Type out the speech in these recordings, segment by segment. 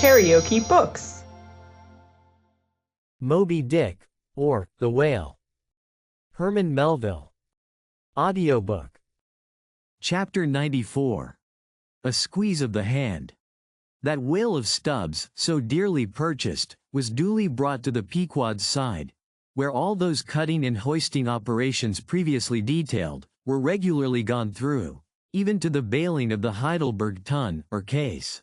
KaraokeBooks. Moby-Dick, or The Whale. Herman Melville. Audiobook. Chapter 94. A Squeeze of the Hand. That whale of Stubbs, so dearly purchased, was duly brought to the Pequod's side, where all those cutting and hoisting operations previously detailed were regularly gone through, even to the bailing of the Heidelberg tun or case.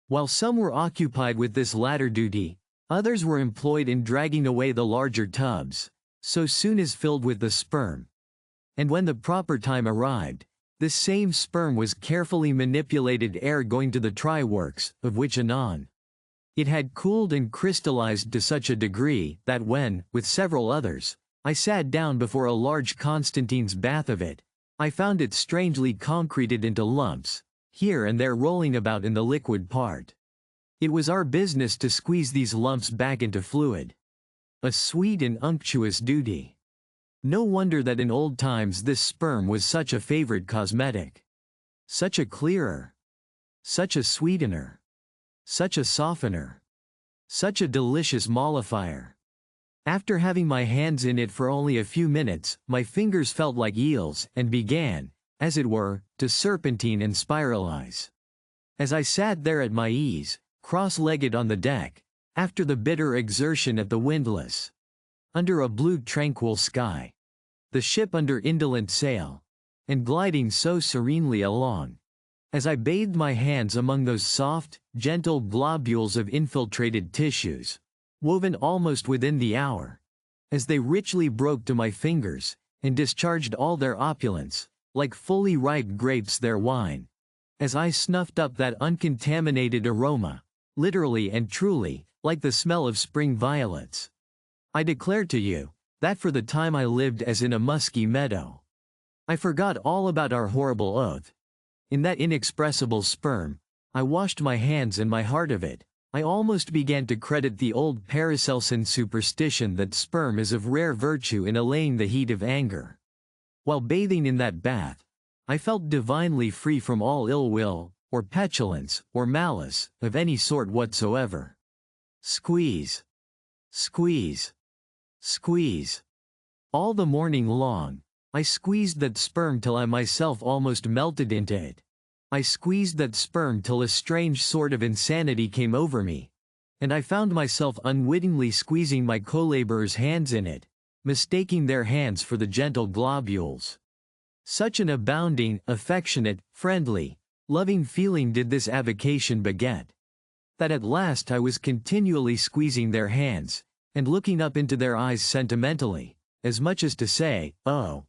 While some were occupied with this latter duty, others were employed in dragging away the larger tubs, so soon as filled with the sperm. And when the proper time arrived, this same sperm was carefully manipulated ere going to the try-works, of which anon. It had cooled and crystallized to such a degree that when, with several others, I sat down before a large Constantine's bath of it, I found it strangely concreted into lumps, here and there rolling about in the liquid part. It was our business to squeeze these lumps back into fluid. A sweet and unctuous duty. No wonder that in old times this sperm was such a favorite cosmetic. Such a clearer. Such a sweetener. Such a softener. Such a delicious mollifier. After having my hands in it for only a few minutes, my fingers felt like eels and began, as it were, to serpentine and spiralize. As I sat there at my ease, cross-legged on the deck, after the bitter exertion at the windlass, under a blue tranquil sky, the ship under indolent sail, and gliding so serenely along, as I bathed my hands among those soft, gentle globules of infiltrated tissues, woven almost within the hour, as they richly broke to my fingers, and discharged all their opulence, like fully ripe grapes their wine, as I snuffed up that uncontaminated aroma, literally and truly, like the smell of spring violets. I declare to you, that for the time I lived as in a musky meadow. I forgot all about our horrible oath. In that inexpressible sperm, I washed my hands and my heart of it. I almost began to credit the old Paracelsian superstition that sperm is of rare virtue in allaying the heat of anger. While bathing in that bath, I felt divinely free from all ill will, or petulance, or malice, of any sort whatsoever. Squeeze. Squeeze. Squeeze. All the morning long, I squeezed that sperm till I myself almost melted into it. I squeezed that sperm till a strange sort of insanity came over me, and I found myself unwittingly squeezing my co-laborers' hands in it, mistaking their hands for the gentle globules. Such an abounding, affectionate, friendly, loving feeling did this avocation beget, that at last I was continually squeezing their hands, and looking up into their eyes sentimentally, as much as to say, "Oh,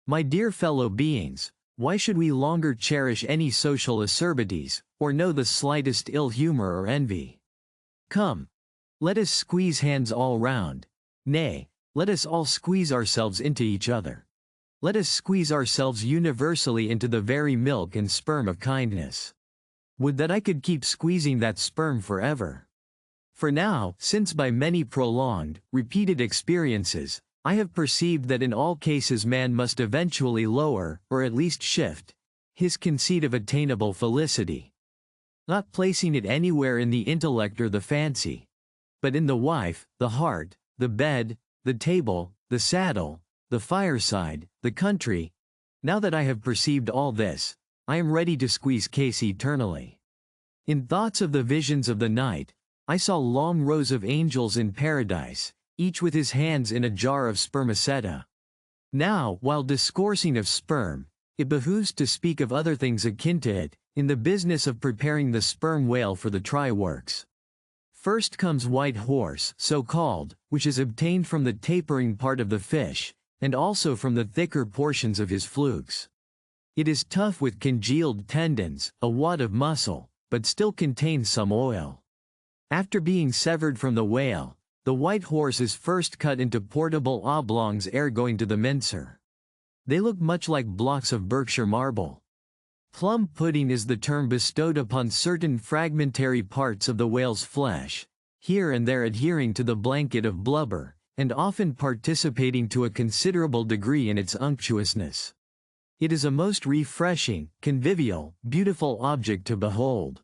my dear fellow beings, why should we longer cherish any social acerbities, or know the slightest ill humor or envy? Come, let us squeeze hands all round, nay, let us all squeeze ourselves into each other. Let us squeeze ourselves universally into the very milk and sperm of kindness. Would that I could keep squeezing that sperm forever. For now, since by many prolonged, repeated experiences, I have perceived that in all cases man must eventually lower, or at least shift, his conceit of attainable felicity. Not placing it anywhere in the intellect or the fancy, but in the wife, the heart, the bed, the table, the saddle, the fireside, the country. Now that I have perceived all this, I am ready to squeeze case eternally. In thoughts of the visions of the night, I saw long rows of angels in paradise, each with his hands in a jar of spermaceta. Now, while discoursing of sperm, it behooves to speak of other things akin to it, in the business of preparing the sperm whale for the try-works. First comes white horse, so called, which is obtained from the tapering part of the fish, and also from the thicker portions of his flukes. It is tough with congealed tendons, a wad of muscle, but still contains some oil. After being severed from the whale, the white horse is first cut into portable oblongs ere going to the mincer. They look much like blocks of Berkshire marble. Plum pudding is the term bestowed upon certain fragmentary parts of the whale's flesh, here and there adhering to the blanket of blubber, and often participating to a considerable degree in its unctuousness. It is a most refreshing, convivial, beautiful object to behold.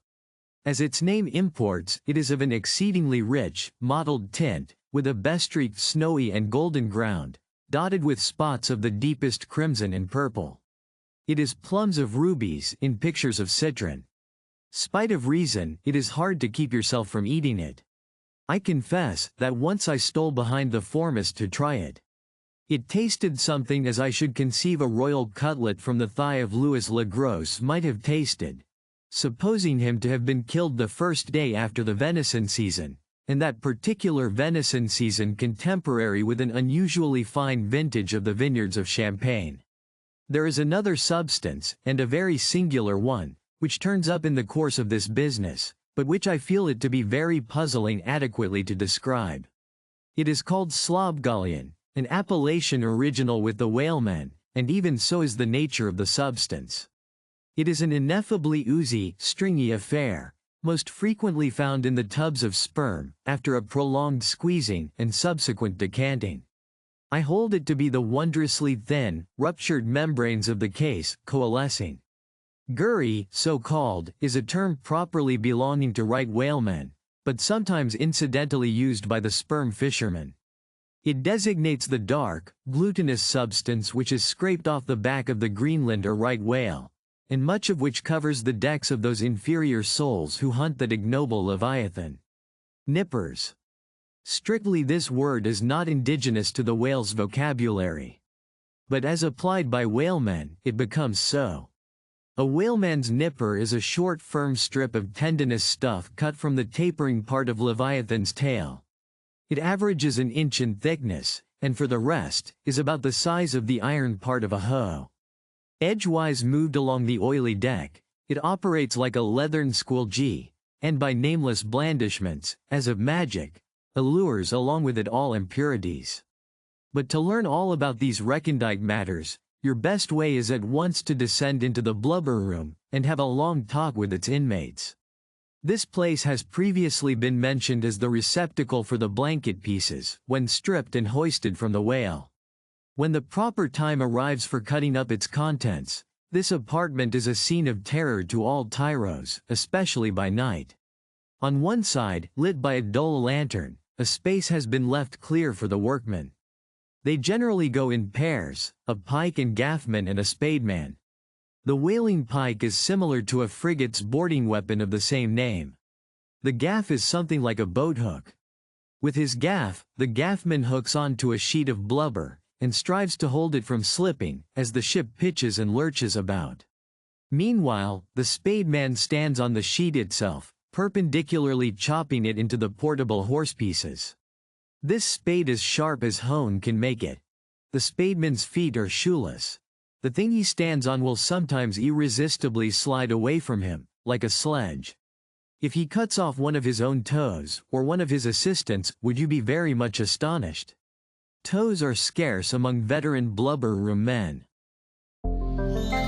As its name imports, it is of an exceedingly rich, mottled tint, with a bestreaked snowy and golden ground, dotted with spots of the deepest crimson and purple. It is plums of rubies in pictures of citron. Spite of reason, it is hard to keep yourself from eating it. I confess that once I stole behind the foremast to try it. It tasted something as I should conceive a royal cutlet from the thigh of Louis le Gros might have tasted, supposing him to have been killed the first day after the venison season, and that particular venison season contemporary with an unusually fine vintage of the vineyards of Champagne. There is another substance, and a very singular one, which turns up in the course of this business, but which I feel it to be very puzzling adequately to describe. It is called slobgullion, an appellation original with the whalemen, and even so is the nature of the substance. It is an ineffably oozy, stringy affair, most frequently found in the tubs of sperm, after a prolonged squeezing and subsequent decanting. I hold it to be the wondrously thin, ruptured membranes of the case, coalescing. Gurry, so called, is a term properly belonging to right whalemen, but sometimes incidentally used by the sperm fishermen. It designates the dark, glutinous substance which is scraped off the back of the Greenland or right whale, and much of which covers the decks of those inferior souls who hunt that ignoble leviathan. Nippers. Strictly, this word is not indigenous to the whale's vocabulary. But as applied by whalemen, it becomes so. A whaleman's nipper is a short firm strip of tendinous stuff cut from the tapering part of leviathan's tail. It averages an inch in thickness, and for the rest, is about the size of the iron part of a hoe. Edgewise moved along the oily deck, it operates like a leathern squilgee, and by nameless blandishments, as of magic, allures along with it all impurities. But to learn all about these recondite matters, your best way is at once to descend into the blubber room, and have a long talk with its inmates. This place has previously been mentioned as the receptacle for the blanket pieces, when stripped and hoisted from the whale. When the proper time arrives for cutting up its contents, this apartment is a scene of terror to all tyros, especially by night. On one side, lit by a dull lantern, a space has been left clear for the workmen. They generally go in pairs, a pike and gaffman and a spademan. The whaling pike is similar to a frigate's boarding weapon of the same name. The gaff is something like a boat hook. With his gaff, the gaffman hooks onto a sheet of blubber, and strives to hold it from slipping, as the ship pitches and lurches about. Meanwhile, the spademan stands on the sheet itself, perpendicularly chopping it into the portable horse pieces. This spade as sharp as hone can make it. The spademan's feet are shoeless. The thing he stands on will sometimes irresistibly slide away from him, like a sledge. If he cuts off one of his own toes, or one of his assistants', would you be very much astonished? Toes are scarce among veteran blubber room men.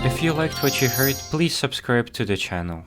If you liked what you heard, please subscribe to the channel.